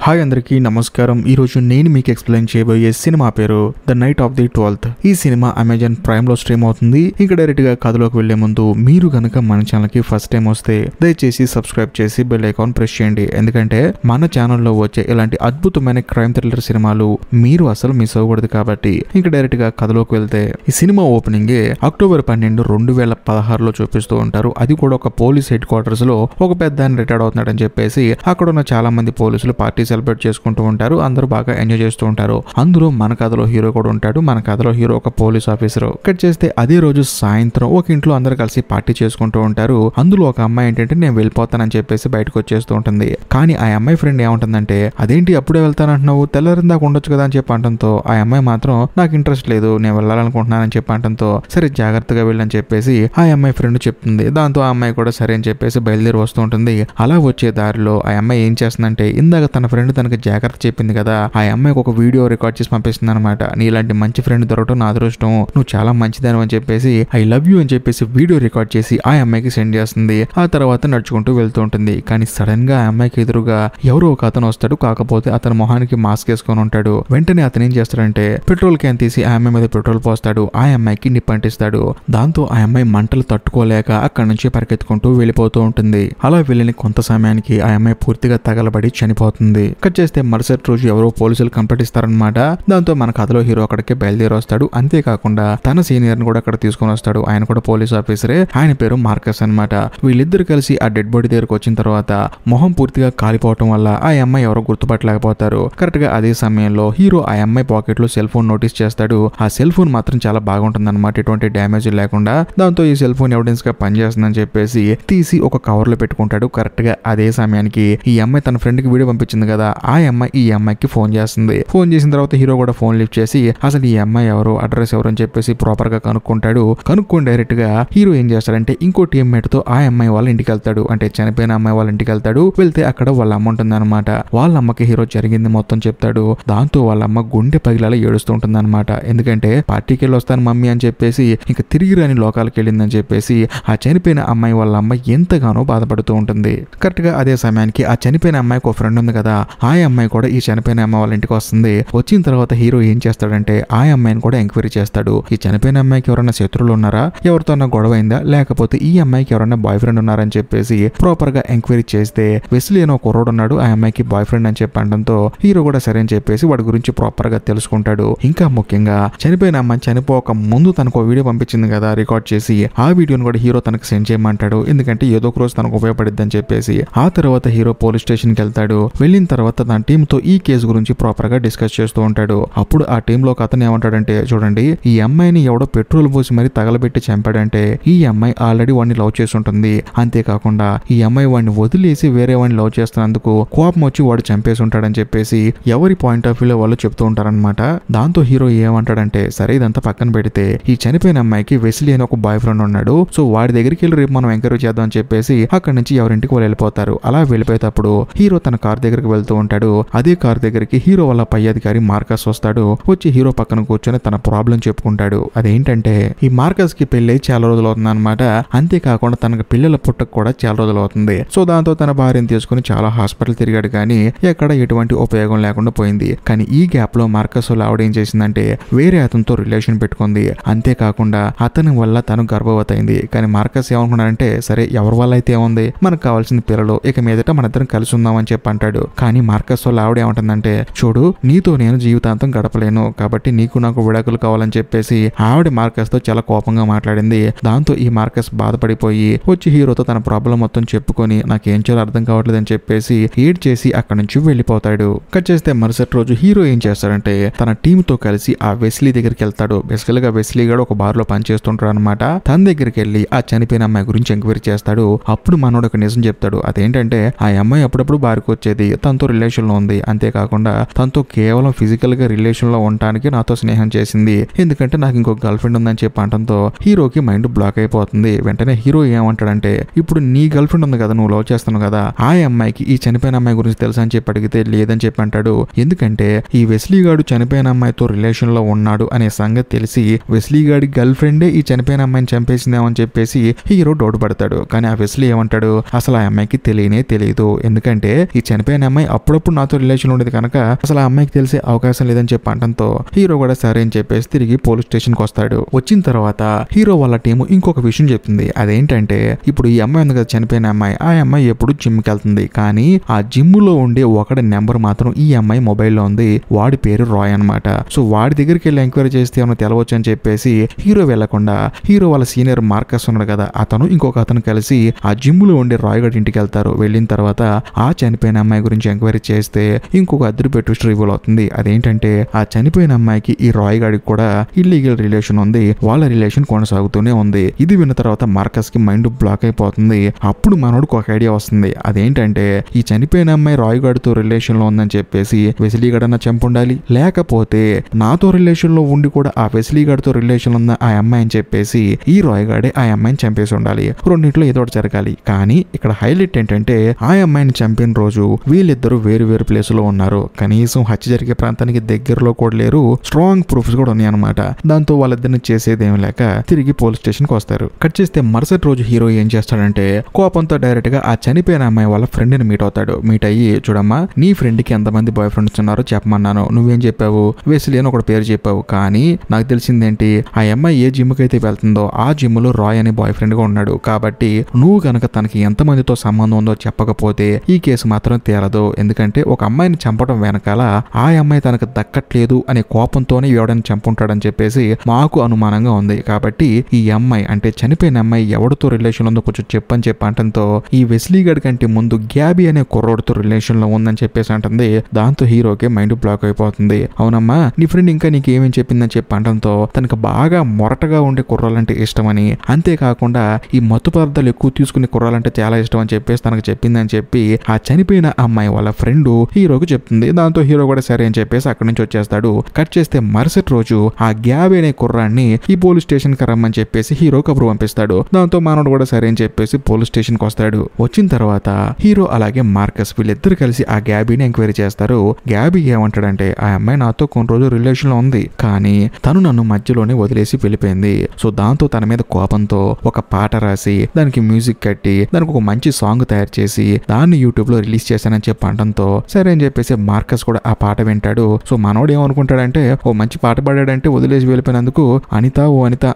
Hi అందరికీ నమస్కారం. ఈరోజు నేను మీకు ఎక్స్ప్లెయిన్ చేయబోయే సినిమా పేరు the knight of the 12th. ఈ సినిమా అమెజాన్ ప్రైమ్ లో స్ట్రీమ్ అవుతుంది. ఇంకా డైరెక్ట్ గా కథలోకి వెళ్లే ముందు మీరు గనక మన ఛానల్ కి ఫస్ట్ టైం వస్తే దయచేసి సబ్స్క్రైబ్ చేసి బెల్ ఐకాన్ ప్రెస్ చేయండి. ఎందుకంటే మన ఛానల్లో వచ్చే ఇలాంటి అద్భుతమైన క్రైమ్ థ్రిల్లర్ సినిమాలు మీరు అసలు మిస్ అవ్వకూడదు కాబట్టి. ఇంకా డైరెక్ట్ గా కథలోకి వెళ్తే ఈ సినిమా ఓపెనింగ్ అక్టోబర్ 12, 2016లో చూపిస్తూ ఉంటారు. అది కూడా ఒక పోలీస్ హెడ్ క్వార్టర్స్ లో ఒక పెద్ద ఆయన రిటైర్డ్ అవుతున్నాడని చెప్పేసి అక్కడ ఉన్న చాలా మంది పోలీసులు పార్టీ సెలబ్రేట్ చేసుకుంటూ ఉంటారు. అందరూ బాగా ఎంజాయ్ చేస్తూ ఉంటారు. అందులో మన కథలో హీరో కూడా ఉంటాడు. మన కథలో హీరో ఒక పోలీస్ ఆఫీసర్. కట్ చేస్తే అదే రోజు సాయంత్రం ఒక ఇంట్లో అందరూ కలిసి పార్టీ చేసుకుంటూ ఉంటారు. అందులో ఒక అమ్మాయి ఏంటంటే నేను వెళ్ళిపోతానని చెప్పేసి బయటకు వచ్చేస్తూ ఉంటుంది. కానీ ఆ అమ్మాయి ఫ్రెండ్ ఏమంటుందంటే అదేంటి అప్పుడే వెళ్తానంటున్నావు, తెల్లరిందాక ఉండొచ్చు కదా అని చెప్పి అంటంతో ఆ అమ్మాయి మాత్రం నాకు ఇంట్రెస్ట్ లేదు, నేను వెళ్ళాలనుకుంటున్నానని చెప్పి అంటంతో సరే జాగ్రత్తగా వెళ్ళని చెప్పేసి ఆ అమ్మాయి ఫ్రెండ్ చెప్తుంది. దాంతో ఆ అమ్మాయి కూడా సరే అని చెప్పేసి బయలుదేరి వస్తూ ఉంటుంది. అలా వచ్చే దారిలో ఆ అమ్మాయి ఏం చేస్తుందంటే ఇందాక తన ఫ్రెండ్ తనకి జాగ్రత్త చెప్పింది కదా, ఆ అమ్మాయికి ఒక వీడియో రికార్డ్ చేసి పంపిస్తుంది అనమాట. నీ ఇలాంటి మంచి ఫ్రెండ్ దొరకటం నా అదృష్టం, నువ్వు చాలా మంచిదాని అని చెప్పేసి ఐ లవ్ యూ అని చెప్పేసి వీడియో రికార్డ్ చేసి ఆ అమ్మాయికి సెండ్ చేస్తుంది. ఆ తర్వాత నడుచుకుంటూ వెళ్తూ ఉంటుంది. కానీ సడన్ గా ఆ అమ్మాయికి ఎదురుగా ఎవరో ఒక అతను వస్తాడు. కాకపోతే అతని మొహానికి మాస్క్ వేసుకొని ఉంటాడు. వెంటనే అతను ఏం చేస్తాడంటే పెట్రోల్ క్యాన్ తీసి ఆ అమ్మాయి మీద పెట్రోల్ పోస్తాడు. ఆ అమ్మాయికి నిప్పంటిస్తాడు. దాంతో ఆ అమ్మాయి మంటలు తట్టుకోలేక అక్కడి నుంచి పరిగెత్తుకుంటూ వెళ్ళిపోతూ ఉంటుంది. అలా వెళ్ళిన కొంత సమయానికి ఆ అమ్మాయి పూర్తిగా తగలబడి చనిపోతుంది. కట్ చేస్తే మరుసటి రోజు ఎవరో పోలీసులు కంప్లైంట్ ఇస్తారనమాట. దాంతో మన కథలో హీరో అక్కడికి బయలుదేరి వస్తాడు. అంతేకాకుండా తన సీనియర్ ని కూడా అక్కడ తీసుకొని వస్తాడు. ఆయన కూడా పోలీస్ ఆఫీసరే. ఆయన పేరు మార్కస్ అనమాట. వీళ్ళిద్దరు కలిసి ఆ డెడ్ బాడీ దగ్గరకు వచ్చిన తర్వాత మొహం పూర్తిగా కాలిపోవటం వల్ల ఆ అమ్మాయి ఎవరో గుర్తుపట్టలేకపోతారు. కరెక్ట్ గా అదే సమయంలో హీరో ఆ అమ్మాయి పాకెట్ లో సెల్ ఫోన్ నోటీస్ చేస్తాడు. ఆ సెల్ ఫోన్ మాత్రం చాలా బాగుంటుంది అనమాట, ఎటువంటి డ్యామేజ్ లేకుండా. దాంతో ఈ సెల్ ఫోన్ ఎవిడెన్స్ గా పనిచేస్తుందని చెప్పేసి తీసి ఒక కవర్ లో పెట్టుకుంటాడు. కరెక్ట్ గా అదే సమయానికి ఈ అమ్మాయి తన ఫ్రెండ్ కి వీడియో పంపించింది కదా, ఆ అమ్మాయి ఈ అమ్మాయికి ఫోన్ చేస్తుంది. ఫోన్ చేసిన తర్వాత హీరో కూడా ఫోన్ లిఫ్ట్ చేసి అసలు ఈ అమ్మాయి ఎవరు, అడ్రస్ ఎవరు అని చెప్పేసి ప్రాపర్ గా కనుక్కుంటాడు. కనుక్కొని డైరెక్ట్ గా హీరో ఏం చేస్తాడంటే ఇంకో టీమ్మేట్ తో ఆ అమ్మాయి వాళ్ళ ఇంటికి వెళ్తాడు. అంటే చనిపోయిన అమ్మాయి వాళ్ళ ఇంటికి వెళ్తాడు. వెళ్తే అక్కడ వాళ్ళ అమ్మ ఉంటుంది అనమాట. వాళ్ళ అమ్మకి హీరో జరిగింది మొత్తం చెప్తాడు. దాంతో వాళ్ళ అమ్మ గుండె పగిలాల ఏడుస్తూ ఉంటుంది అనమాట. ఎందుకంటే పార్టీకి వెళ్ళి వస్తాను మమ్మీ అని చెప్పేసి ఇంకా తిరిగి రాని లోకాలకు వెళ్ళిందని చెప్పేసి ఆ చనిపోయిన అమ్మాయి వాళ్ళ అమ్మ ఎంతగానో బాధపడుతూ ఉంటుంది. కరెక్ట్ గా అదే సమయానికి ఆ చనిపోయిన అమ్మాయికి ఒక ఫ్రెండ్ ఉంది కదా, ఆ అమ్మాయి కూడా ఈ చనిపోయిన అమ్మాయి వాళ్ళ ఇంటికి వస్తుంది. వచ్చిన తర్వాత హీరో ఏం చేస్తాడంటే ఆ అమ్మాయిని కూడా ఎంక్వైరీ చేస్తాడు. ఈ చనిపోయిన అమ్మాయికి ఎవరైనా శత్రువులు ఉన్నారా, ఎవరితో గొడవ అయిందా, లేకపోతే ఈ అమ్మాయికి ఎవరైనా బాయ్ ఫ్రెండ్ ఉన్నారని చెప్పేసి ప్రాపర్ గా ఎంక్వైరీ చేస్తే వెస్లీ అని ఒక కుర్రోడు ఉన్నాడు, ఆ అమ్మాయికి బాయ్ ఫ్రెండ్ అని చెప్పడంతో హీరో కూడా సరే అని చెప్పేసి వాడి గురించి ప్రాపర్ గా తెలుసుకుంటాడు. ఇంకా ముఖ్యంగా చనిపోయిన అమ్మాయి చనిపోక ముందు తనకు వీడియో పంపించింది కదా రికార్డ్ చేసి, ఆ వీడియోని కూడా హీరో తనకు సెండ్ చేయమంటాడు. ఎందుకంటే ఏదో ఒక రోజు తనకు ఉపయోగపడిద్ది అని చెప్పేసి. ఆ తర్వాత హీరో పోలీస్ స్టేషన్ కి వెళ్తాడు. వెళ్ళిన తర్వాత తన టీమ్ తో ఈ కేసు గురించి ప్రాపర్ గా డిస్కస్ చేస్తూ ఉంటాడు. అప్పుడు ఆ టీమ్ లో ఒక అతను ఏమంటాడంటే చూడండి, ఈ అమ్మాయిని ఎవడో పెట్రోల్ పోసి మరి తగలబెట్టి చంపాడంటే ఈ అమ్మాయి ఆల్రెడీ వాడిని లవ్ చేసి ఉంటుంది. అంతేకాకుండా ఈ అమ్మాయి వాడిని వదిలేసి వేరే వాడిని లవ్ చేస్తున్నందుకు కోపం వచ్చి వాడు చంపేసి ఉంటాడని చెప్పేసి ఎవరి పాయింట్ ఆఫ్ వ్యూలో వాళ్ళు చెప్తూ ఉంటారనమాట. దాంతో హీరో ఏమంటాడంటే సరే ఇదంతా పక్కన పెడితే ఈ చనిపోయిన అమ్మాయికి వెస్లీ అని ఒక బాయ్ ఫ్రెండ్ ఉన్నాడు, సో వాడి దగ్గరికి వెళ్ళి రేపు మనం ఎంకరేజ్ చేద్దాం అని చెప్పేసి అక్కడి నుంచి ఎవరింటికి వాళ్ళు వెళ్ళిపోతారు. అలా వెళ్ళిపోయేటప్పుడు హీరో తన కార్ దగ్గరికి వెళ్తూ ఉంటాడు. అదే కార్ దగ్గరికి హీరో వాళ్ళ పై అధికారి మార్కస్ వస్తాడు. వచ్చి హీరో పక్కన కూర్చొని తన ప్రాబ్లం చెప్పుకుంటాడు. అదేంటంటే ఈ మార్కస్ కి పెళ్లి చాలా రోజులు అవుతుంది అనమాట. అంతేకాకుండా తనకు పిల్లల పుట్టకు కూడా చాలా రోజులు అవుతుంది. సో దాంతో తన భార్యను తీసుకుని చాలా హాస్పిటల్ తిరిగాడు కానీ ఎక్కడ ఎటువంటి ఉపయోగం లేకుండా పోయింది. కానీ ఈ గ్యాప్ లో మార్కస్ ఆవిడ ఏం చేసిందంటే వేరే అతనితో రిలేషన్ పెట్టుకుంది. అంతేకాకుండా అతని వల్ల తను గర్భవతి అయింది. కానీ మార్కస్ ఏమనుకున్నాడంటే సరే ఎవరి వల్ల అయితే ఏముంది, మనకు కావాల్సిన పిల్లలు, ఇక మీదట మన ఇద్దరం కలిసి ఉందామని చెప్పి అంటాడు. కానీ మార్కస్ వల్ల ఆవిడ ఏమంటుందంటే చూడు నీతో నేను జీవితాంతం గడపలేను కాబట్టి నీకు నాకు విడాకులు కావాలని చెప్పేసి ఆవిడ మార్కస్ తో చాలా కోపంగా మాట్లాడింది. దాంతో ఈ మార్కస్ బాధపడిపోయి వచ్చి హీరోతో తన ప్రాబ్లం మొత్తం చెప్పుకొని నాకేం చేయాలో అర్థం కావట్లేదు అని చెప్పేసి ఏడ్ చేసి అక్కడి నుంచి వెళ్ళిపోతాడు. కట్ చేస్తే మరుసటి రోజు హీరో ఏం చేస్తాడంటే తన టీమ్ తో కలిసి ఆ వెస్లీ దగ్గరికి వెళ్తాడు. బేసికల్ గా వెస్లీ గారు ఒక బార్ లో పనిచేస్తుంటాడు అనమాట. తన దగ్గరికి వెళ్ళి ఆ చనిపోయిన అమ్మాయి గురించి ఎంక్వైరీ చేస్తాడు. అప్పుడు మనోడు ఒక నిజం చెప్తాడు. అదేంటంటే ఆ అమ్మాయి అప్పుడప్పుడు బారికి వచ్చేది, తనతో రిలేషన్ లో ఉంది. అంతేకాకుండా తనతో కేవలం ఫిజికల్ గా రిలేషన్ లో ఉండటానికి నాతో స్నేహం చేసింది, ఎందుకంటే నాకు ఇంకొక గర్ల్ ఫ్రెండ్ ఉందని చెప్పి అనడంతో హీరోకి మైండ్ బ్లాక్ అయిపోతుంది. వెంటనే హీరో ఏమంటాడంటే ఇప్పుడు నీ గర్ల్ ఫ్రెండ్ ఉంది కదా, నువ్వు లవ్ చేస్తున్నావు కదా, ఆ అమ్మాయికి ఈ చనిపోయిన అమ్మాయి గురించి తెలుసా అని చెప్పి అడిగితే లేదని చెప్పి అంటాడు. ఎందుకంటే ఈ వెస్లీ గాడు చనిపోయిన అమ్మాయితో రిలేషన్ లో ఉన్నాడు అనే సంగతి తెలిసి వెస్లీ గాడి గర్ల్ ఫ్రెండే ఈ చనిపోయిన అమ్మాయిని చంపేసిందేమని చెప్పేసి హీరో డౌట్ పడతాడు. కానీ ఆ వెస్లీ ఏమంటాడు అసలు ఆ అమ్మాయికి తెలియనే తెలియదు, ఎందుకంటే ఈ చనిపోయిన అమ్మాయి అప్పుడప్పుడు నాతో రిలేషన్ ఉండేది కనుక అసలు ఆ అమ్మాయికి తెలిసే అవకాశం లేదని చెప్పి అనడంతో హీరో కూడా సరే అని చెప్పేసి తిరిగి పోలీస్ స్టేషన్ కి వస్తాడు. వచ్చిన తర్వాత హీరో వాళ్ళ టీము ఇంకొక విషయం చెప్తుంది. అదేంటంటే ఇప్పుడు ఈ అమ్మాయి ఉంది కదా చనిపోయిన అమ్మాయి, ఆ అమ్మాయి ఎప్పుడు జిమ్ కి వెళ్తుంది, కానీ ఆ జిమ్ లో ఉండే ఒకటి నెంబర్ మాత్రం ఈ అమ్మాయి మొబైల్లో ఉంది. వాడి పేరు రాయ్ అనమాట. సో వాడి దగ్గరికి వెళ్ళి ఎంక్వైరీ చేస్తే ఏమైనా తెలవచ్చు అని చెప్పేసి హీరో వెళ్లకుండా హీరో వాళ్ళ సీనియర్ మార్కస్ ఉన్నాడు కదా, అతను ఇంకొక అతను కలిసి ఆ జిమ్ లో ఉండే రాయ్ గడి ఇంటికి వెళ్తారు. వెళ్ళిన తర్వాత ఆ చనిపోయిన అమ్మాయి గురించి ఎంక్వైరీ చేస్తే ఇంకొక అద్దరు ట్విస్ట్ రివీల్ అవుతుంది. అదేంటంటే ఆ చనిపోయిన అమ్మాయికి ఈ రాయ్ గడికి కూడా ఇల్లీగల్ రిలేషన్ ఉంది. వాళ్ళ రిలేషన్ కొనసాగుతూనే ఉంది. ఇది విన్న తర్వాత మార్కస్ కి మైండ్ బ్లాక్ అయిపోతుంది. అప్పుడు మనోడికి ఒక ఐడియా వస్తుంది. అదేంటంటే ఈ చనిపోయిన అమ్మాయి రాయ్ గడితో రిలేషన్ లో ఉందని చెప్పేసి వెసిలీ గడన్న చంపుండాలి, లేకపోతే నాతో రిలేషన్ లో ఉండి కూడా ఆ వెసిలీ గడితో రిలేషన్ ఉన్న ఆ అమ్మాయి అని చెప్పేసి ఈ రాయ్ గడే ఆ అమ్మాయిని చంపేసి ఉండాలి. రెండింటిలో ఏదో ఒకటి జరగాలి. కానీ ఇక్కడ హైలైట్ ఏంటంటే ఆ అమ్మాయిని చంపిన రోజు వీళ్ళిద్దరూ వేరు వేరు ప్లేస్ లో ఉన్నారు. కనీసం హత్య జరిగే ప్రాంతానికి దగ్గరలో కూడా లేరు. స్ట్రాంగ్ ప్రూఫ్స్ కూడా ఉన్నాయన్నమాట. దాంతో వాళ్ళిద్దరిని చేసేదేం లేక తిరిగి పోలీస్ స్టేషన్ కి వస్తారు. కట్ చేస్తే మరుసటి రోజు హీరో ఏం చేస్తాడంటే కోపంతో డైరెక్ట్ గా ఆ చనిపోయిన అమ్మాయి వాళ్ళ ఫ్రెండ్ ని మీట్ అవుతాడు. మీట్ అయ్యి చూడమ్మా, నీ ఫ్రెండ్ కి ఎంతమంది బాయ్ ఫ్రెండ్స్ ఉన్నారో చెప్పమన్నాను, నువ్వేం చెప్పావు, వెసిలీ అని ఒకటి పేరు చెప్పావు. కానీ నాకు తెలిసిందేంటి, ఆ అమ్మాయి ఏ జిమ్ కి అయితే వెళ్తుందో ఆ జిమ్ లో రాయ్ అనే బాయ్ ఫ్రెండ్ గా ఉన్నాడు. కాబట్టి నువ్వు కనుక తనకి ఎంతమందితో సంబంధం ఉందో చెప్పకపోతే ఈ కేసు మాత్రం తేలదు. ఎందుకంటే ఒక అమ్మాయిని చంపడం వెనకాల ఆ అమ్మాయి తనకు దక్కట్లేదు అనే కోపంతోనే ఎవడని చంపుంటాడని చెప్పేసి మాకు అనుమానంగా ఉంది. కాబట్టి ఈ అమ్మాయి అంటే చనిపోయిన అమ్మాయి ఎవరితో రిలేషన్ ఉందో కొంచెం చెప్పని చెప్పి అంటంతో ఈ వెస్లీ గడ్ కంటే ముందు గ్యాబీ అనే కుర్రోడితో రిలేషన్ లో ఉందని చెప్పేసి అంటుంది. దాంతో హీరోకి మైండ్ బ్లాక్ అయిపోతుంది. అవునమ్మా, నీ ఫ్రెండ్ ఇంకా నీకు ఏమేమి చెప్పిందని చెప్పి అంటంతో తనకు బాగా మొరటగా ఉండే కుర్రాలంటే ఇష్టమని, అంతేకాకుండా ఈ మత్తు పదార్థాలు ఎక్కువ తీసుకునే కుర్రాలంటే చాలా ఇష్టం అని చెప్పేసి తనకు చెప్పిందని చెప్పి ఆ చనిపోయిన అమ్మాయి వాళ్ళ ఫ్రెండ్ హీరోకి చెప్తుంది. దాంతో హీరో కూడా సరే అని చెప్పేసి అక్కడి నుంచి వచ్చేస్తాడు. కట్ చేస్తే మరుసటి రోజు ఆ గ్యాబీ అనే కుర్రాన్ని ఈ పోలీస్ స్టేషన్ కి రమ్మని చెప్పేసి హీరో కబురు పంపిస్తాడు. దాంతో మనోడు కూడా సరే అని చెప్పేసి పోలీస్ స్టేషన్ కి వస్తాడు. వచ్చిన తర్వాత హీరో అలాగే మార్కస్ వీళ్ళిద్దరు కలిసి ఆ గ్యాబీని ఎంక్వైరీ చేస్తారు. గ్యాబీ ఏమంటాడంటే ఆ అమ్మాయి నాతో కొన్ని రోజులు రిలేషన్ లో ఉంది, కానీ తను నన్ను మధ్యలోనే వదిలేసి వెళ్ళిపోయింది. సో దాంతో తన మీద కోపంతో ఒక పాట రాసి దానికి మ్యూజిక్ కట్టి దానికి ఒక మంచి సాంగ్ తయారు చేసి దాన్ని యూట్యూబ్ లో రిలీజ్ చేశానని చెప్పి అనడంతో సరే అని చెప్పేసి మార్కస్ కూడా ఆ పాట వింటాడు. సో మనోడు ఏమనుకుంటాడంటే ఓ మంచి పాట పాడాడంటే వదిలేసి వెళ్ళిపోయినందుకు అనిత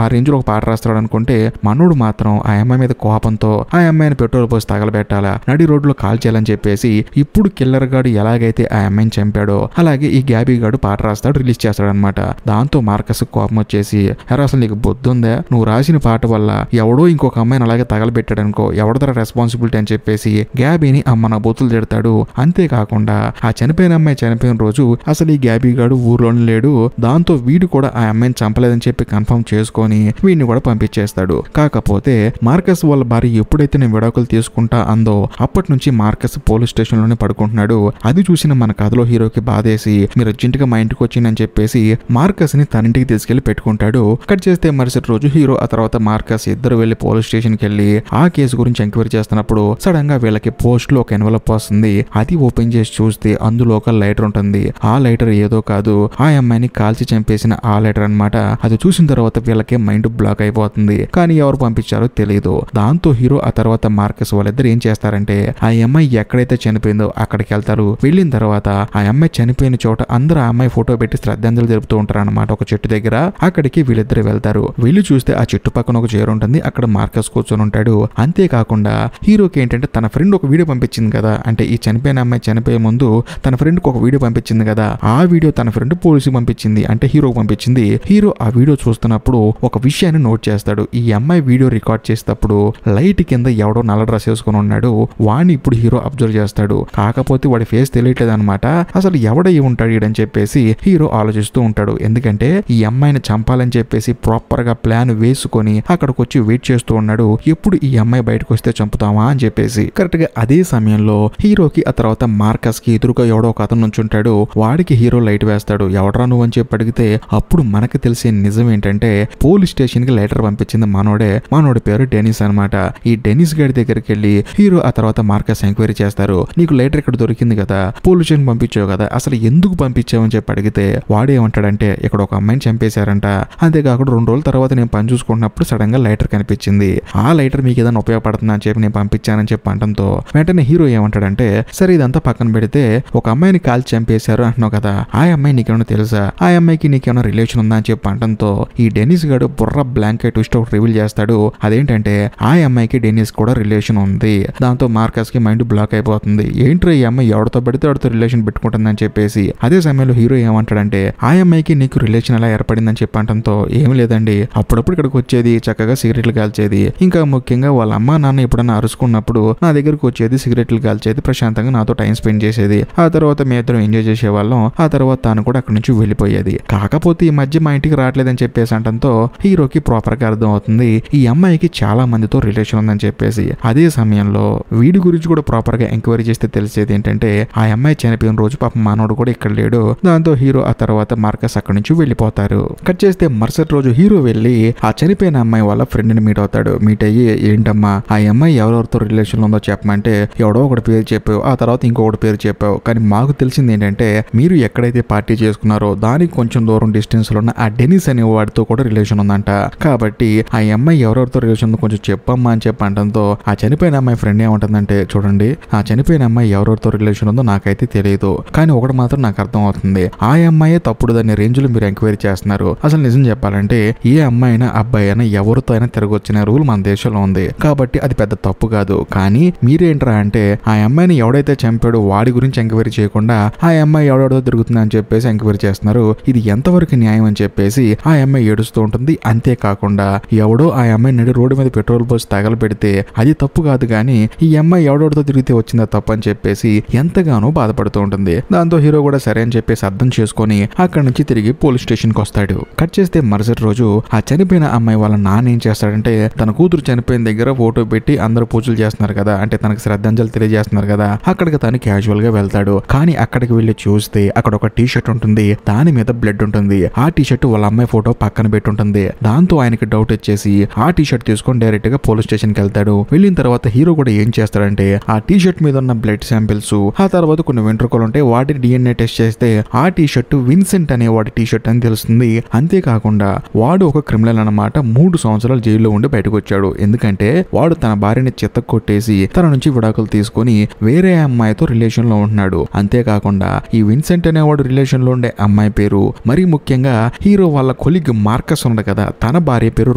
ఆ రేంజ్ లో ఒక పాట రాస్తాడు అనుకుంటే, మనోడు మాత్రం ఆ అమ్మాయి మీద కోపంతో ఆ అమ్మాయిని పెట్రోల్ పోసి తగలబెట్టాలా, నడి రోడ్లో కాల్ చేయాలని చెప్పేసి ఇప్పుడు కిల్లర్ గాడు ఎలాగైతే ఆ అమ్మాయిని చంపాడో అలాగే ఈ గ్యాబీ గాడు పాట రాస్తాడు, రిలీజ్ చేస్తాడు అనమాట. దాంతో మార్కస్ కోపం వచ్చేసి, అరే అసలు నీకు బొద్దుందా, నువ్వు రాసిన పాట వల్ల ఎవడో ఇంకొక అమ్మాయిని అలాగే తగలబెట్టాడు అనుకో, ఎవరిదర రెస్పాన్సిబిలిటీ అని చెప్పేసి గ్యాబీని అమ్మన బూతులు తిడతాడు. అంతేకాకుండా ఆ చనిపోయిన అమ్మాయి చనిపోయిన రోజు అసలు ఈ గ్యాబీ గాడు ఊర్లోనే లేడు. దాంతో వీడు కూడా ఆ అమ్మాయిని చంపలేదని చెప్పి కన్ఫర్మ్ చేసుకొని వీడిని కూడా పంపించేస్తాడు. కాకపోతే మార్కస్ వాళ్ళ భార్య ఎప్పుడైతే నేను విడాకులు తీసుకుంటా అందో అప్పటి నుంచి మార్కస్ పోలీస్ స్టేషన్ లోనే పడుకుంటున్నాడు. అది చూసిన మన కథలో హీరోకి బాధేసి మీరు అర్జెంట్ గా మా ఇంటికి వచ్చిందని చెప్పేసి మార్కస్ ని తన ఇంటికి తీసుకెళ్లి పెట్టుకుంటాడు. కట్ చేస్తే మరుసటి రోజు హీరో ఆ తర్వాత మార్కస్ ఇద్దరు వెళ్లి పోలీస్ స్టేషన్ కి వెళ్లి ఆ కేసు గురించి ఎంక్వైరీ చేస్తున్నప్పుడు సడన్ గా వీళ్ళకి పోస్ట్ లో ఒక ఎన్వలప్ వస్తుంది. అది ఓపెన్ చేసి చూస్తే అందులో ఒక లైటర్ ఉంటుంది. ఆ లైటర్ ఏదో కాదు, ఆ అమ్మాయిని కాల్చి చంపేసిన ఆ లైటర్ అన్నమాట. అది చూసిన తర్వాత వీళ్ళకి మైండ్ బ్లాక్ అయిపోతుంది. కానీ ఎవరు పంపించారో తెలియదు. దాంతో హీరో ఆ తర్వాత మార్కస్ వాళ్ళిద్దరు ఏం చేస్తారంటే ఆ అమ్మాయి ఎక్కడైతే చనిపోయిందో అక్కడికి వెళ్తారు. వెళ్ళిన తర్వాత ఆ అమ్మాయి చనిపోయిన చోట అందరూ ఆ అమ్మాయి ఫోటో పెట్టి శ్రద్ధాంజలి జరుపుతూ ఉంటారు అనమాట ఒక చెట్టు దగ్గర. అక్కడికి వీళ్ళిద్దరు వెళ్తారు. వెళ్ళి చూస్తే ఆ చెట్టు పక్కన ఒక చైర్ ఉంటుంది, అక్కడ మార్కస్ కూర్చొని ఉంటాడు. అంతేకాకుండా హీరోకి ఏంటంటే తన ఫ్రెండ్ ఒక వీడియో పంపించింది కదా, అంటే ఈ చనిపోయిన అమ్మాయి చనిపోయే ముందు తన ఫ్రెండ్ కు ఒక వీడియో పంపించింది కదా, ఆ వీడియో తన ఫ్రెండ్ పోలీసుకి పంపించింది, అంటే హీరోకి పంపించింది. హీరో ఆ వీడియో చూస్తున్నప్పుడు ఒక విషయాన్ని నోట్ చేస్తాడు. ఈ అమ్మాయి వీడియో రికార్డ్ చేసేటప్పుడు లైట్ కింద ఎవడో నల్ల డ్రెస్ వేసుకుని ఉన్నాడు. వాడిని ఇప్పుడు హీరో అబ్జర్వ్ చేస్తాడు. కాకపోతే వాడి ఫేస్ తెలియట్లేదు అనమాట. అసలు ఎవడై ఉంటాడు ఈడని చెప్పేసి హీరో ఆలోచిస్తూ ఉంటాడు. ఎందుకంటే ఈ అమ్మాయిని చంపాలని చెప్పేసి ప్రాపర్ గా ప్లాన్ వేసుకొని అక్కడికి వచ్చి వెయిట్ చేస్తూ ఉన్నాడు. ఎప్పుడు ఈ అమ్మాయి బయటకు వస్తే చంపుతామా అని చెప్పేసి. కరెక్ట్ గా అదే సమయంలో హీరోకి ఆ తర్వాత మార్కస్ కి ఎదురుగా ఎవడో ఒక అతను నుంచుంటాడు. వాడికి హీరో లైట్ వేస్తాడు. ఎవడరా నువ్వు అని చెప్పి అడిగితే అప్పుడు మనకు తెలిసే నిజం ఏంటంటే పోలీస్ స్టేషన్ కి లెటర్ పంపించింది మనోడి పేరు డెనిస్ అనమాట. ఈ డెనిస్ గారి దగ్గరికి వెళ్ళి హీరో ఆ తర్వాత మార్కస్ ఎంక్వైరీ చేస్తారు. నీకు లెటర్ ఇక్కడ దొరికింది కదా, పోలీస్ స్టేషన్ పంపించావు కదా, అసలు ఎందుకు పంపించావు అని చెప్పి అడిగితే వాడేమంటాడంటే ఇక్కడ ఒక అమ్మాయిని చంపేశారంట, అంతేకాకుండా 2 రోజుల తర్వాత నేను పని చూసుకుంటున్నప్పుడు సడన్ గా లైటర్ కనిపించింది, ఆ లైటర్ మీకు ఏదైనా ఉపయోగపడుతుందా అని చెప్పి నేను పంపించానని చెప్పి అంటంతో వెంటనే హీరో ఏమంటాడంటే సరే ఇదంతా పక్కన పెడితే ఒక అమ్మాయిని కాల్చి చంపేశారు అంటున్నావు కదా, ఆ అమ్మాయి నీకేమైనా తెలుసా, ఆ అమ్మాయికి నీకేమైనా రిలేషన్ ఉందా అని చెప్పి అంటంతో ఈ డెనిస్ గాడు బుర్ర బ్లాంకెట్ ట్విస్ట్ ఒకటి రివీల్ చేస్తాడు. అదేంటంటే ఆ అమ్మాయికి డెనిస్ కూడా రిలేషన్ ఉంది. దాంతో మార్కస్ కి మైండ్ బ్లాక్ అయిపోతుంది. ఏంట్రా ఈ అమ్మాయి ఎవరితో పడితే ఎవరితో రిలేషన్ పెట్టుకుంటుందని చెప్పేసి. అదే సమయంలో హీరో ఏమంటాడంటే ఆ అమ్మాయికి నీకు రిలేషన్ ఎలా ఏర్పడిందని చెప్పి అంటంతో ఏమి లేదండి, అప్పుడప్పుడు ఇక్కడికి వచ్చేది, చక్కగా సిగరెట్లు కాల్చేది, ఇంకా ముఖ్యంగా వాళ్ళ అమ్మ నాన్న ఎప్పుడన్నా అరుచుకున్నప్పుడు నా దగ్గరకు వచ్చేది, సిగరెట్లు కాల్చేది, ప్రశాంతంగా నాతో టైం స్పెండ్ చేసేది. ఆ తర్వాత మీ ఇద్దరం ఎంజాయ్ చేసేవాళ్ళం. ఆ తర్వాత తాను కూడా అక్కడి నుంచి వెళ్ళిపోయేది. కాకపోతే ఈ మధ్య మా ఇంటికి రావట్లేదని చెప్పేసి అంటంతో హీరోకి ప్రాపర్ గా అర్థం అవుతుంది ఈ అమ్మాయికి చాలా మందితో రిలేషన్ ఉందని చెప్పేసి. అదే సమయంలో వీడి గురించి కూడా ప్రాపర్ గా ఎంక్వైరీ చేస్తే తెలిసేది ఏంటంటే ఆ అమ్మాయి చనిపోయిన రోజు పాపం మానవుడు కూడా ఇక్కడ లేడు. దాంతో హీరో ఆ తర్వాత మార్కస్ అక్కడి నుంచి వెళ్ళిపోతారు. కట్ చేస్తే మరుసటి రోజు హీరో వెళ్ళి ఆ చనిపోయిన అమ్మాయి వాళ్ళ ఫ్రెండ్ ని మీట్ అవుతాడు. మీట్ అయ్యి ఏంటమ్మా ఆ అమ్మాయి ఎవరెవరితో రిలేషన్ ఉందో చెప్పమంటే ఎవడో ఒకటి పేరు చెప్పావు, ఆ తర్వాత ఇంకొకటి పేరు చెప్పావు, కానీ మాకు తెలిసింది ఏంటంటే మీరు ఎక్కడైతే పార్టీ చేసుకున్నారో దానికి కొంచెం దూరం డిస్టెన్స్ లో ఉన్న ఆ డెనిస్ అనే వాడితో కూడా రిలేషన్ ఉందంట. కాబట్టి ఆ అమ్మాయి ఎవరెవరితో రిలేషన్ ఉందో కొంచెం చెప్పమ్మా అని చెప్పి అంటంతో ఆ చనిపోయిన అమ్మాయి ఫ్రెండ్ ఏమంటుందంటే చూడండి ఆ చనిపోయిన అమ్మాయి ఎవరెవరితో రిలేషన్ ఉందో నాకైతే తెలియదు, కానీ ఒకటి మాత్రం నాకు అర్థం అవుతుంది, ఆ అమ్మాయే తప్పుడు దాని రేంజ్ లో మీరు ఎంక్వైరీ చేస్తున్నారు. అసలు నిజం చెప్పాలంటే ఏ అమ్మాయి అయినా అబ్బాయి అయినా ఎవరితో అయినా తిరగొచ్చిన రూల్ మన దేశంలో ఉంది, కాబట్టి అది పెద్ద తప్పు కాదు. కానీ మీరేంట్రా అంటే ఆ అమ్మాయిని ఎవడైతే చంపాడో వాడి గురించి ఎంక్వైరీ చేయకుండా ఆ అమ్మాయి ఎవడెవడో తిరుగుతుంది అని చెప్పేసి ఎంక్వైరీ చేస్తున్నారు, ఇది ఎంతవరకు న్యాయం అని చెప్పేసి ఆ అమ్మాయి ఏడుస్తూ ఉంటుంది. అంతేకాకుండా ఎవడో ఆ అమ్మాయి నడి రోడ్డు మీద పెట్రోల్ పోసి తగలబెడితే అది తప్పు కాదు, కానీ ఈ అమ్మాయి ఎవడెవడితో తిరిగితే వచ్చిందా తప్పు అని చెప్పేసి ఎంతగానో బాధపడుతూ ఉంటుంది. దాంతో హీరో కూడా సరే అని చెప్పేసి అర్థం చేసుకొని అక్కడి నుంచి తిరిగి పోలీస్ స్టేషన్ కి వస్తాడు. కట్ చేస్తే మరుసటి రోజు ఆ చనిపోయిన అమ్మాయి వాళ్ళ నాన్న ఏం చేస్తాడంటే తన కూతురు చనిపోయిన దగ్గర ఫోటో పెట్టి అందరూ పూజలు చేస్తున్నారు కదా, అంటే తనకు శ్రద్ధాంజలి తెలియజేస్తున్నారు కదా, అక్కడికి తను క్యాజువల్ గా వెళ్తాడు. కానీ అక్కడికి వెళ్ళి చూస్తే అక్కడ ఒక టీ షర్ట్ ఉంటుంది, దాని మీద బ్లడ్ ఉంటుంది. ఆ టీ షర్ట్ వాళ్ళ అమ్మాయి ఫోటో పక్కన పెట్టి ఉంటుంది. దాంతో ఆయనకి డౌట్ వచ్చేసి ఆ టీ షర్ట్ తీసుకొని డైరెక్ట్ గా పోలీస్ స్టేషన్ కి వెళ్తాడు. వెళ్ళిన తర్వాత హీరో కూడా ఏం చేస్తాడంటే ఆ టీ షర్ట్ మీద ఉన్న బ్లడ్ శాంపిల్స్, ఆ తర్వాత కొన్ని వెంట్రుకలు ఉంటాయి, వాటి DNA టెస్ట్ చేస్తే ఆ టీ షర్ట్ విన్సెంట్ అనే వాడి టీ షర్ట్ అని తెలుస్తుంది. అంతేకాకుండా వాడు ఒక క్రిమినల్ అన్నమాట. 3 సంవత్సరాలు జైల్లో ఉండి బయటకు వచ్చాడు. ఎందుకంటే వాడు తన భార్యని చెత్త కొట్టేసి తన నుంచి విడాకులు తీసుకొని వేరే అమ్మాయితో రిలేషన్ లో ఉంటున్నాడు. అంతేకాకుండా ఈ విన్సెంట్ అనేవాడు రిలేషన్ లో ఉండే అమ్మాయి పేరు, మరీ ముఖ్యంగా హీరో వాళ్ళ కొలిగ్ మార్కస్ ఉంది కదా, తన భార్య పేరు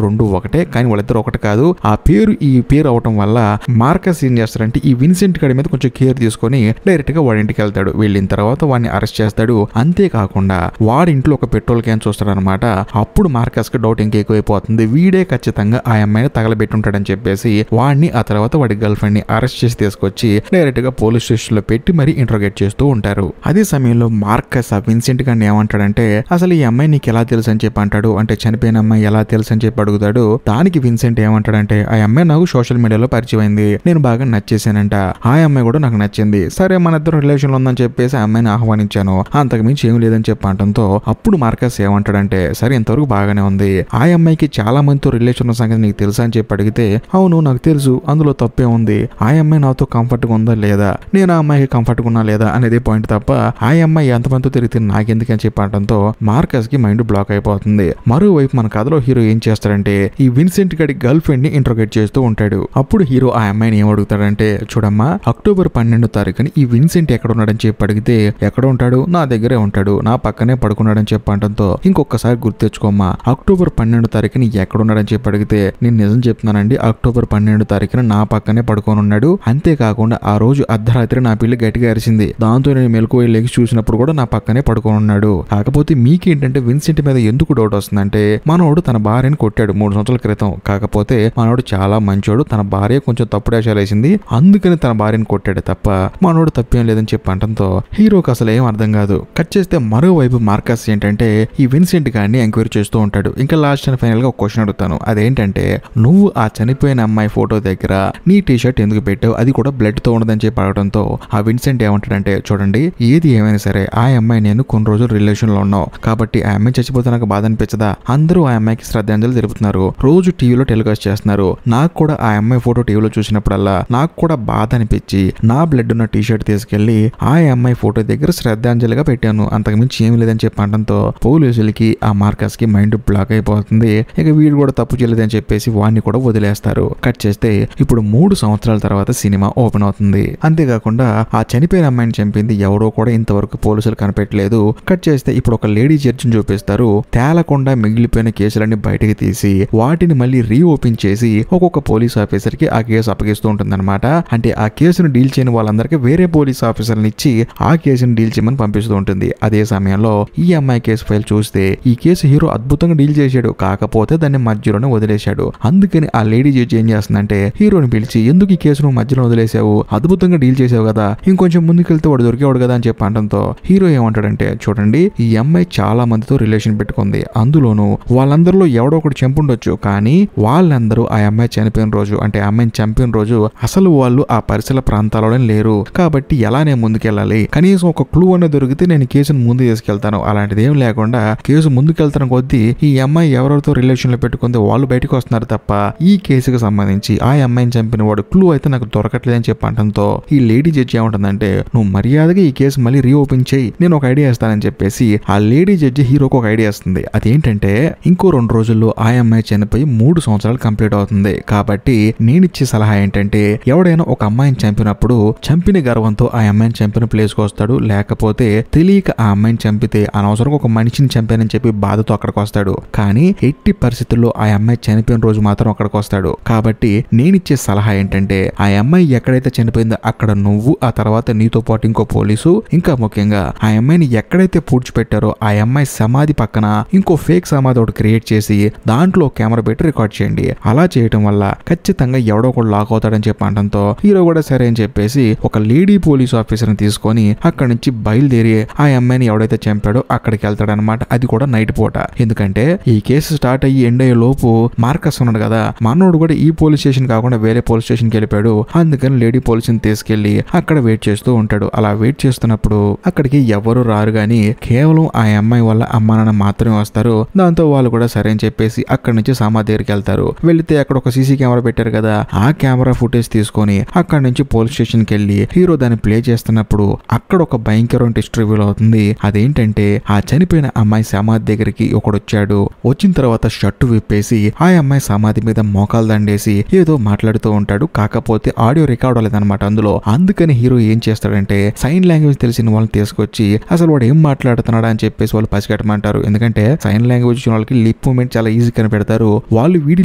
రెండు ఒకటే, కానీ వాళ్ళిద్దరు ఒకటి కాదు. ఆ పేరు ఈ పేరు అవటం వల్ల మార్కస్ ఏం చేస్తాడంటే ఈ విన్సెంట్ గడి మీద కొంచెం కేర్ తీసుకొని డైరెక్ట్ గా వాడి ఇంటికి వెళ్తాడు. వెళ్ళిన తర్వాత వాడిని అరెస్ట్ చేస్తాడు. అంతేకాకుండా వాడి ఇంట్లో ఒక పెట్రోల్ క్యాన్ చూస్తాడు అనమాట. అప్పుడు మార్కస్ కి డౌట్ ఇంకెక్కువైపోతుంది, వీడే ఖచ్చితంగా ఆ అమ్మాయిని తగలబెట్టి ఉంటాడని చెప్పేసి వాడిని ఆ తర్వాత వాడి గర్ల్ ఫ్రెండ్ ని అరెస్ట్ చేసి తీసుకొచ్చి డైరెక్ట్ గా పోలీస్ స్టేషన్ లో పెట్టి మరి ఇంట్రోగేట్ చేస్తూ ఉంటారు. అదే సమయంలో మార్కస్ ఆ విన్సెంట్ గారిని ఏమంటాడంటే అసలు ఈ అమ్మాయి నీకు ఎలా తెలుసు అని చెప్పి అంటాడు. అంటే చనిపోయిన అమ్మాయి ఎలా తెలుసు అని చెప్పి అడుగుతాడు. దానికి విన్సెంట్ ఏమంటాడంటే ఆ అమ్మాయి నాకు సోషల్ మీడియాలో పరిచయం అయింది, నేను బాగా నచ్చేసానంట, ఆ అమ్మాయి కూడా నాకు నచ్చింది, సరే మన ఇద్దరు రిలేషన్ లో ఉందని చెప్పేసి ఆ అమ్మాయిని ఆహ్వానించాను, అంతకు మించి ఏం లేదని చెప్పి అంటంతో అప్పుడు మార్కస్ ఏమంటాడంటే సరే ఇంతవరకు బాగానే ఉంది, ఆ అమ్మాయికి చాలా మందితో రిలేషన్ ఉన్న సంగతి నీకు తెలుసా అని చెప్పి అడిగితే అవును నాకు తెలుసు, అందులో తప్పే ఉంది, ఆ అమ్మాయి నాతో కంఫర్ట్ గా ఉందా లేదా, నేను ఆ అమ్మాయికి కంఫర్ట్ గా ఉన్నా లేదా అనేది పాయింట్ తప్ప ఆ అమ్మాయి ఎంతమందితో తిరిగితే నాకెందుకు అని చెప్పి అంటంతో మార్కస్ కి మైండ్ బ్లాక్ అయిపోతుంది. మరోవైపు మన కథలో హీరో ఏం చేస్తాడంటే ఈ విన్సెంట్ గడి గర్ల్ ఫ్రెండ్ ని ఇంట్రోగేట్ చేస్తూ ఉంటాడు. అప్పుడు హీరో ఆ అమ్మాయిని ఏం అడుగుతాడంటే చూడమ్మా అక్టోబర్ 12వ తారీఖుని ఈ విన్సెంట్ ఎక్కడ ఉన్నాడని చెప్పి అడిగితే ఎక్కడ ఉంటాడు, నా దగ్గరే ఉంటాడు, నా పక్కనే పడుకున్నాడని చెప్పి అంటంతో ఇంకొకసారి గుర్తు తెచ్చుకోమ్మా, అక్టోబర్ 12వ తారీఖుని ఎక్కడ ఉన్నాడని చెప్పి అడిగితే నేను నిజం చెప్తున్నానండి, అక్టోబర్ 12వ తారీఖున నా పక్కనే పడుకొని ఉన్నాడు, అంతేకాకుండా ఆ రోజు అర్ధరాత్రి నా పిల్లి గట్టిగా అరిచింది, దాంతో నేను మెలకువ లెగి చూసినప్పుడు కూడా నా పక్కనే పడుకొని ఉన్నాడు. కాకపోతే మీకేంటంటే విన్సెంట్ మీద ఎందుకు డౌట్ వస్తుందంటే మనోడు తన భార్యని కొట్టాడు 3 సంవత్సరాల క్రితం, కాకపోతే మనోడు చాలా మంచోడు, తన భార్య కొంచెం తప్పుడు వేషాలు వేసింది అందుకని తన భార్యని కొట్టాడు తప్ప మనోడు తప్పేం లేదని చెప్పి అంటంతో హీరోకి అసలు ఏం అర్థం కాదు. కట్ చేస్తే మరోవైపు మార్కస్ ఏంటంటే ఈ విన్సెంట్ గారిని ఎంక్వైరీ చేస్తూ ఉంటాడు. ఇంకా లాస్ట్ అండ్ ఫైనల్ గా ఒక క్వశ్చన్ అడుగుతాను, అదేంటంటే నువ్వు ఆ చనిపోయిన అమ్మాయి ఫోటో దగ్గర నీ టీ షర్ట్ ఎందుకు పెట్టావు, అది కూడా బ్లడ్ తో ఉండదని చెప్పి అడగడంతో ఆ విన్సెంట్ ఏమంటాడంటే చూడండి ఏది ఏమైనా సరే ఆ అమ్మాయి నేను కొన్ని రోజులు రిలేషన్ లో ఉన్నావు కాబట్టి ఆ అమ్మాయి చచ్చిపోతే నాకు బాధ అనిపించదా, అందరూ ఆ అమ్మాయికి శ్రద్ధాంజలి తెలుపుతున్నారు, రోజు టీవీలో టెలికాస్ట్ చేస్తున్నారు, నాకు కూడా ఆ అమ్మాయి ఫోటో టీవీలో చూసినప్పుడల్లా నాకు కూడా బాధ అనిపించి నా బ్లడ్ ఉన్న టీ షర్ట్ తీసుకెళ్లి ఆ అమ్మాయి ఫోటో దగ్గర శ్రద్ధాంజలిగా పెట్టాను, అంతకుమించి ఏమి లేదని చెప్పి అనడంతో పోలీసులకి ఆ మార్కస్ కి మైండ్ బ్లాక్ అయిపోతుంది. ఇక వీడు కూడా తప్పు చేయలేదని చెప్పేసి వాడిని కూడా వదిలేస్తారు. కట్ చేస్తే ఇప్పుడు 3 సంవత్సరాల తర్వాత సినిమా ఓపెన్ అవుతుంది. అంతేకాకుండా కాకుండా ఆ చనిపోయిన అమ్మాయిని చంపింది ఎవరో కూడా ఇంతవరకు పోలీసులు కనిపెట్టలేదు. కట్ చేస్తే ఇప్పుడు ఒక లేడీ జడ్జిని చూపిస్తారు. తేలకుండా మిగిలిపోయిన కేసులన్నీ బయటకి తీసి వాటిని మళ్ళీ రీఓపెన్ చేసి ఒక్కొక్క పోలీస్ ఆఫీసర్ కి ఆ కేసు అప్పగిస్తూ ఉంటుందన్నమాట. అంటే ఆ కేసును డీల్ చేయని వాళ్ళందరికీ వేరే పోలీస్ ఆఫీసర్ని ఇచ్చి ఆ కేసును డీల్ చేయమని పంపిస్తూ ఉంటుంది. అదే సమయంలో ఈ అమ్మాయి కేసు ఫైల్ చూస్తే ఈ కేసు హీరో అద్భుతంగా డీల్ చేశాడు, కాకపోతే దాన్ని మధ్యలోనే వదిలేశాడు. అందుకని ఆ లేడీ జడ్జి ఏం చేస్తుందంటే హీరోని పిలిచి ఎందుకు ఈ కేసును మధ్యలో వదిలేసావు, అద్భుతంగా డీల్ చేసావు కదా, ఇంకొంచెం ముందుకెళ్తే వాడు దొరికేవాడు కదా అని చెప్పి అనడంతో హీరో ఏమంటాడంటే చూడండి ఈ అమ్మాయి చాలా మందితో రిలేషన్ పెట్టుకుంది, అందులోనూ వాళ్ళందరిలో ఎవడో ఒకటి చంపుండొచ్చు, కానీ వాళ్ళందరూ ఆ అమ్మాయి చనిపోయిన రోజు అంటే ఆ అమ్మాయిని చంపిన రోజు అసలు వాళ్ళు ఆ పరిసర ప్రాంతాల్లోనే లేరు. కాబట్టి ఎలా నేను ముందుకెళ్ళాలి, కనీసం ఒక క్లూ అన్న దొరికితే నేను కేసును ముందు తీసుకెళ్తాను. అలాంటిది ఏం లేకుండా కేసు ముందుకెళ్తాను కొద్దీ ఈ అమ్మాయి ఎవరితో రిలేషన్ లో పెట్టుకుంది వాళ్ళు బయటకు వస్తున్నారు తప్ప ఈ కేసుకు సంబంధించి ఆ అమ్మాయిని చంపిన వాడు క్లూ అయితే నాకు దొరకట్లేదని చెప్పి అనడంతో ఈ లేడీ జడ్జి ఏమంటుందంటే నువ్వు మర్యాదగా ఈ కేసు మళ్ళీ రీఓపెన్ చేయి, నేను ఒక ఐడియా ఇస్తానని చెప్పేసి ఆ లేడీ జడ్జి హీరోకి ఒక ఐడియా ఇస్తుంది. అదేంటంటే ఇంకో 2 రోజుల్లో ఆ అమ్మాయి చనిపోయి 3 సంవత్సరాలు కంప్లీట్ అవుతుంది. కాబట్టి నేనిచ్చే సలహా ఏంటంటే ఎవడైనా ఒక అమ్మాయిని చంపినప్పుడు చంపిన గర్వంతో ఆ అమ్మాయిని చంపిన ప్లేస్కి వస్తాడు, లేకపోతే తెలియక ఆ అమ్మాయిని చంపితే అనవసరంగా ఒక మనిషిని చంపానని చెప్పి బాధతో అక్కడికి వస్తాడు. కానీ ఎట్టి పరిస్థితుల్లో ఆ అమ్మాయి చనిపోయిన రోజు మాత్రం అక్కడికి వస్తాడు. కాబట్టి నేనిచ్చే సలహా ఏంటంటే ఆ అమ్మాయి ఎక్కడైతే చనిపోయిందో అక్కడ నువ్వు, ఆ తర్వాత నీతో పాటు ఇంకో పోలీసు, ఇంకా ముఖ్యంగా ఆ అమ్మాయిని ఎక్కడైతే పూడ్చిపెట్టారో ఆ అమ్మాయి సమాధి పక్కన ఇంకో ఫేక్ సమాధి ఒకటి క్రియేట్ చేసి దాంట్లో కెమెరా పెట్టి రికార్డ్ చేయండి. అలా చేయడం వల్ల ఖచ్చితంగా ఎవడో ఒకడు లాక్ అవుతాడని చెప్పి అనడంతో హీరో కూడా సరే అని చెప్పేసి ఒక లేడీ పోలీస్ ఆఫీసర్ని తీసుకొని అక్కడి నుంచి బయలుదేరి ఆ అమ్మాయిని ఎవడైతే చంపాడో అక్కడికి వెళ్తాడనమాట. అది కూడా నైట్ పూట. ఎందుకంటే ఈ కేసు స్టార్ట్ అయ్యి ఎండ్ అయ్యే లోపు మార్కస్ ఉన్నాడు కదా, మనోడు కూడా ఈ పోలీస్ స్టేషన్ కాకుండా వేరే పోలీస్ స్టేషన్ కి వెళ్ళిపోయాడు. అందుకని లేడీ పోలీసుని తీసుకెళ్లి అక్కడ వెయిట్ చేస్తూ ఉంటాడు. అలా వెయిట్ చేస్తున్నప్పుడు అక్కడికి ఎవరు రారు గాని కేవలం ఆ అమ్మాయి వల్ల అమ్మా నాన్న మాత్రమే వస్తారు. దాంతో వాళ్ళు కూడా సరే అని చెప్పేసి అక్కడి నుంచి సమాధి దగ్గరికి వెళ్తారు. వెళితే అక్కడ ఒక సీసీ కెమెరా పెట్టారు కదా, ఆ కెమెరా ఫుటేజ్ తీసుకొని అక్కడి నుంచి పోలీస్ స్టేషన్ కి వెళ్ళి హీరో దాన్ని ప్లే చేస్తున్నప్పుడు అక్కడ ఒక భయంకరమైన ట్విస్ట్ రివీల్ అవుతుంది. అదేంటంటే ఆ చనిపోయిన అమ్మాయి సమాధి దగ్గరికి ఒకడు వచ్చాడు. వచ్చిన తర్వాత షర్టు విప్పేసి ఆ అమ్మాయి సమాధి మీద మోకాలు దండేసి ఏదో మాట్లాడుతూ ఉంటాడు. కాకపోతే ఆడియో రికార్డ్ అవ్వలేదన్నమాట అందులో. అందుకని హీరో ఏం చేస్తాడంటే సైన్ లాంగ్వేజ్ తెలిసిన వాళ్ళని తీసుకొచ్చి అసలు వాడు ఏం మాట్లాడుతున్నాడా అని చెప్పేసి వాళ్ళు పసిగట్టమంటారు. ఎందుకంటే సైన్ లాంగ్వేజ్ వాళ్ళకి లిప్ మూవ్మెంట్ చాలా ఈజీ కనిపెడతారు. వాళ్ళు వీడి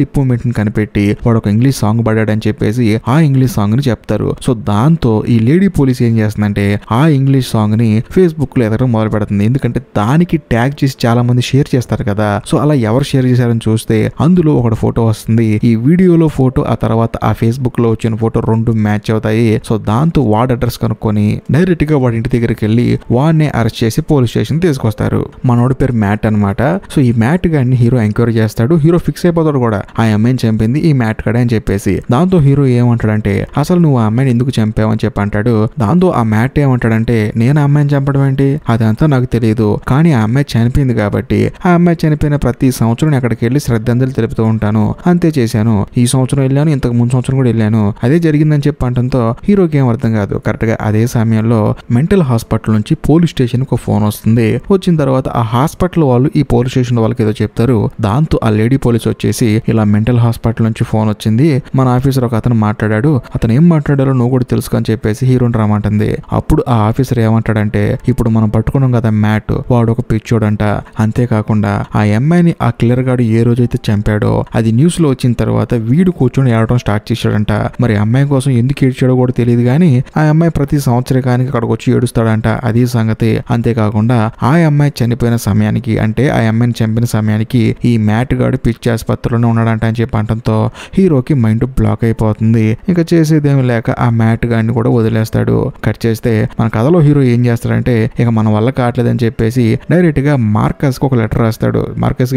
లిప్ మూవ్మెంట్ ని కనిపెట్టి వాడు ఒక ఇంగ్లీష్ సాంగ్ పాడాడని చెప్పేసి ఆ ఇంగ్లీష్ సాంగ్ ని చెప్తారు. సో దాంతో ఈ లేడీ పోలీస్ ఏం చేస్తుందంటే ఆ ఇంగ్లీష్ సాంగ్ ని ఫేస్బుక్ లో ఎదగడం మొదలు పెడుతుంది. ఎందుకంటే దానికి ట్యాగ్ చేసి చాలా మంది షేర్ చేస్తారు కదా. సో అలా ఎవరు షేర్ చేశారని చూస్తే అందులో ఒక ఫోటో వస్తుంది. ఈ వీడియోలో ఫోటో ఆ తర్వాత ఆ ఫేస్బుక్ లో వచ్చిన ఫోటో 2 మ్యాచ్ అవుతాయి. సో దాంతో వాడి అడ్రస్ కనుక్కొని డైరెక్ట్ గా వాడి ఇంటి దగ్గరికి వెళ్ళి వాడిని అరెస్ట్ చేసి పోలీస్ స్టేషన్ తీసుకొస్తారు. మనోడి పేరు మ్యాట్ అనమాట. సో ఈ మ్యాట్ గాడిని హీరో ఎంక్వైరీ చేస్తాడు. హీరో ఫిక్స్ అయిపోతాడు కూడా ఆ అమ్మాయిని చంపింది ఈ మ్యాట్ గడే అని చెప్పేసి. దాంతో హీరో ఏమంటాడంటే అసలు నువ్వు ఆ అమ్మాయిని ఎందుకు చంపావు అని చెప్పి అంటాడు. దాంతో ఆ మ్యాట్ ఏమంటాడంటే నేను ఆ అమ్మాయిని చంపడం ఏంటి, అదంతా నాకు తెలియదు, కానీ ఆ అమ్మాయి చనిపోయింది కాబట్టి ఆ అమ్మాయి చనిపోయిన ప్రతి సంవత్సరం అక్కడికి వెళ్ళి శ్రద్ధాంజలి తెలుపుతూ ఉంటాను, అంతే చేశాను. ఈ సంవత్సరం వెళ్ళాను, ఇంతకు ముందు సంవత్సరం కూడా వెళ్ళాను, అదే జరిగిందని చెప్పి అంటంతో హీరోకి ఏం అర్థం కాదు. కరెక్ట్ గా అదే సమయంలో మెంటల్ హాస్పిటల్ నుంచి పోలీస్ స్టేషన్ కు ఫోన్ వస్తుంది. వచ్చిన తర్వాత ఆ హాస్పిటల్ వాళ్ళు ఈ పోలీస్ స్టేషన్ వాళ్ళకి ఏదో చెప్తారు. దాంతో ఆ లేడీ పోలీస్ వచ్చేసి ఇలా మెంటల్ హాస్పిటల్ నుంచి ఫోన్ వచ్చింది, మన ఆఫీసర్ ఒక అతను మాట్లాడాడు, అతను ఏం మాట్లాడారో నువ్వు కూడా తెలుసుకో అని చెప్పేసి హీరోని రమ్మంటుంది. అప్పుడు ఆ ఆఫీసర్ ఏమంటాడంటే ఇప్పుడు మనం పట్టుకున్నాం కదా మ్యాట్, వాడు ఒక పిచ్చోడంట. అంతేకాకుండా ఆ అమ్మాయిని ఆ కిల్లర్ గాడు ఏ రోజైతే చంపాడో అది న్యూస్ లో వచ్చిన తర్వాత వీడు కూర్చొని ఏడవడం స్టార్ట్ చేశాడంట. మరి అమ్మాయి కోసం ఎందుకు ఏడ్చాడో కూడా తెలియదు కానీ ఆ అమ్మాయి ప్రతి సంవత్సరానికి అక్కడికి వచ్చి ఏడుస్తాడంట, అది సంగతి. అంతేకాకుండా ఆ అమ్మాయి చనిపోయిన సమయానికి అంటే ఆ అమ్మాయిని చంపిన సమయానికి ఈ మ్యాట్ గాడు పిచ్చి ఆసుపత్రిలోనే ఉన్నాడంట అని చెప్పి అంటంతో హీరోకి మైండ్ బ్లాక్ అయిపోతుంది. ఇంకా చేసేదేమి లేక ఆ మ్యాట్ గాడిని కూడా వదిలేస్తాడు. కట్ చేస్తే మన కథలో హీరో ఏం చేస్తాడంటే ఇక మన వల్ల కావట్లేదని చెప్పేసి డైరెక్ట్ గా మార్కస్ కు ఒక లెటర్ రాస్తాడు. మార్కస్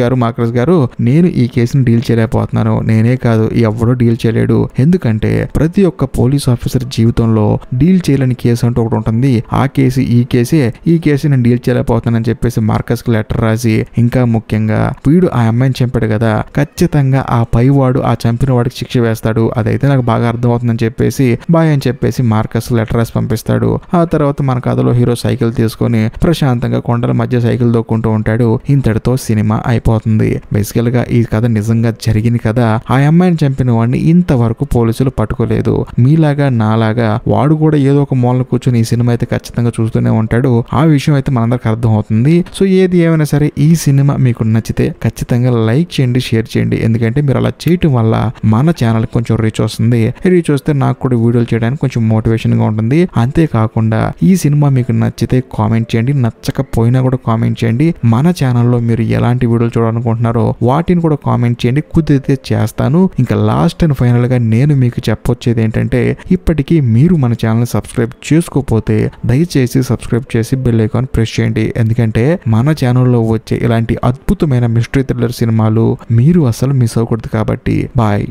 గారు నేను ఈ కేసుని డీల్ చేయలేకపోతున్నాను, నేనే కాదు ఎవడో డీల్ చేయలేడు. ఎందుకంటే ప్రతి ఒక్క పోలీస్ ఆఫీసర్ జీవితంలో డీల్ చేయలేని కేసు అంటూ ఒకటి ఉంటుంది. ఆ కేసు ఈ కేసు నేను డీల్ చేయలేకపోతున్నానని చెప్పేసి మార్కస్ కు లెటర్ రాసి ఇంకా ముఖ్యంగా వీడు ఆ అమ్మాయిని చంపాడు కదా, ఖచ్చితంగా ఆ పైవాడు ఆ చంపిన వాడికి శిక్ష వేస్తాడు, అదైతే నాకు బాగా అర్థమవుతుందని చెప్పేసి బాయ్ అని చెప్పేసి మార్కస్ లెటర్ రాసి పంపిస్తాడు. ఆ తర్వాత మన కథలో హీరో సైకిల్ తీసుకొని ప్రశాంతంగా కొండల మధ్య సైకిల్ దొక్కుంటూ ఉంటాడు. ఇంతటితో సినిమా అయిపోతుంది. బేసికల్ గా ఈ కథ నిజంగా జరిగిన కథ. ఆ అమ్మాయిని చంపిన వాడిని ఇంతవరకు పోలీసులు పట్టుకోలేదు. మీలాగా నాలాగా వాడు కూడా ఏదో ఒక మూల కూర్చొని ఈ సినిమా అయితే ఖచ్చితంగా చూస్తూనే ఉంటాడు. ఆ విషయం అయితే మనందరికి అర్థం అవుతుంది. సో ఏది ఏమైనా సరే ఈ సినిమా మీకు నచ్చితే ఖచ్చితంగా లైక్ చేయండి, షేర్ చేయండి. ఎందుకంటే మీరు అలా చేయటం వల్ల మన ఛానల్ కొంచెం రీచ్ వస్తుంది. రీచ్ వస్తే నాకు కూడా వీడియోలు చేయడానికి కొంచెం మోటివేషన్ గా ఉంటుంది. అంతేకాకుండా ఈ సినిమా మీకు నచ్చితే కామెంట్ చేయండి, నచ్చకపోయినా కూడా కామెంట్ చేయండి. మన ఛానల్లో మీరు ఎలాంటి వీడియోలు చూడాలనుకుంటున్నారో వాటిని కూడా కామెంట్ చేయండి, కుదిరితే చేస్తాను. ఇంకా లాస్ట్ అండ్ ఫైనల్ గా నేను మీకు చెప్పొచ్చేది ఏంటంటే, ఇప్పటికీ మీరు మన ఛానల్ సబ్స్క్రైబ్ చేసుకోకపోతే దయచేసి సబ్స్క్రైబ్ చేసి బెల్ ఐకాన్ ప్రెస్ చేయండి. ఎందుకంటే మన ఛానల్లో వచ్చే ఇలాంటి అద్భుతమైన మిస్టరీ థ్రిల్లర్ సినిమాలు మీరు అసలు మిస్ అవ్వకూడదు. కాబట్టి బాయ్.